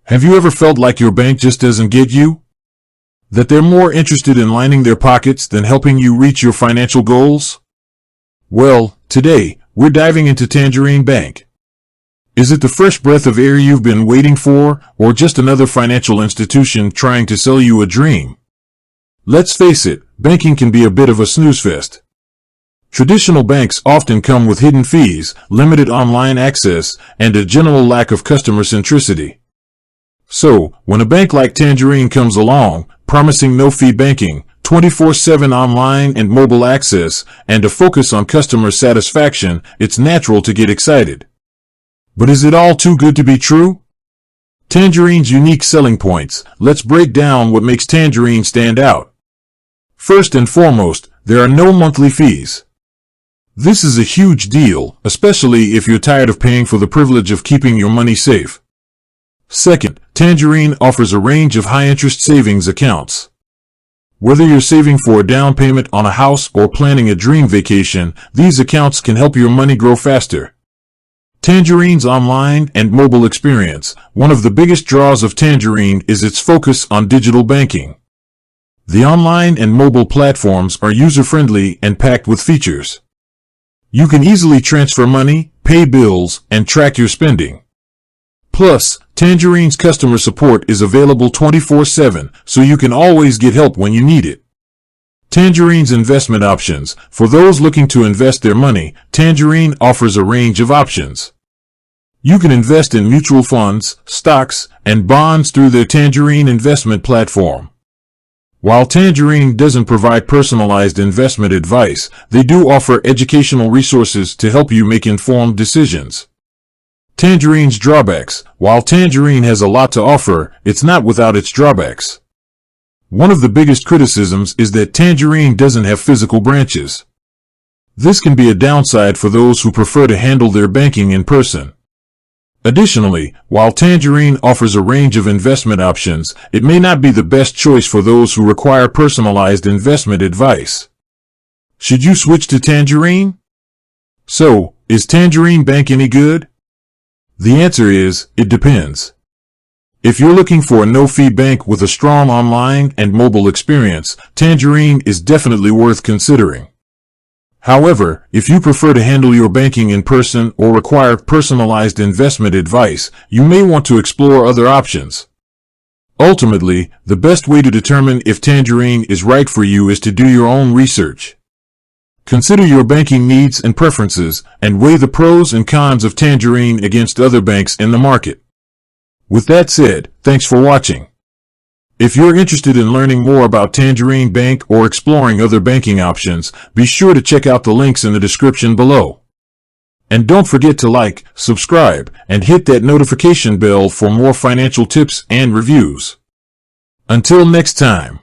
Have you ever felt like your bank just doesn't get you? That they're more interested in lining their pockets than helping you reach your financial goals? Well, today, we're diving into Tangerine Bank. Is it the fresh breath of air you've been waiting for, or just another financial institution trying to sell you a dream? Let's face it, banking can be a bit of a snooze fest. Traditional banks often come with hidden fees, limited online access, and a general lack of customer centricity. So, when a bank like Tangerine comes along, promising no-fee banking, 24/7 online and mobile access, and a focus on customer satisfaction, it's natural to get excited. But is it all too good to be true? Tangerine's unique selling points. Let's break down what makes Tangerine stand out. First and foremost, there are no monthly fees. This is a huge deal, especially if you're tired of paying for the privilege of keeping your money safe. Second, Tangerine offers a range of high-interest savings accounts. Whether you're saving for a down payment on a house or planning a dream vacation, these accounts can help your money grow faster. Tangerine's online and mobile experience. One of the biggest draws of Tangerine is its focus on digital banking. The online and mobile platforms are user-friendly and packed with features. You can easily transfer money, pay bills, and track your spending. Plus, Tangerine's customer support is available 24/7, so you can always get help when you need it. Tangerine's investment options. For those looking to invest their money, Tangerine offers a range of options. You can invest in mutual funds, stocks, and bonds through their Tangerine investment platform. While Tangerine doesn't provide personalized investment advice, they do offer educational resources to help you make informed decisions. Tangerine's drawbacks. While Tangerine has a lot to offer, it's not without its drawbacks. One of the biggest criticisms is that Tangerine doesn't have physical branches. This can be a downside for those who prefer to handle their banking in person. Additionally, while Tangerine offers a range of investment options, it may not be the best choice for those who require personalized investment advice. Should you switch to Tangerine? So, is Tangerine Bank any good? The answer is, it depends. If you're looking for a no-fee bank with a strong online and mobile experience, Tangerine is definitely worth considering. However, if you prefer to handle your banking in person or require personalized investment advice, you may want to explore other options. Ultimately, the best way to determine if Tangerine is right for you is to do your own research. Consider your banking needs and preferences, and weigh the pros and cons of Tangerine against other banks in the market. With that said, thanks for watching. If you're interested in learning more about Tangerine Bank or exploring other banking options, be sure to check out the links in the description below. And don't forget to like, subscribe, and hit that notification bell for more financial tips and reviews. Until next time.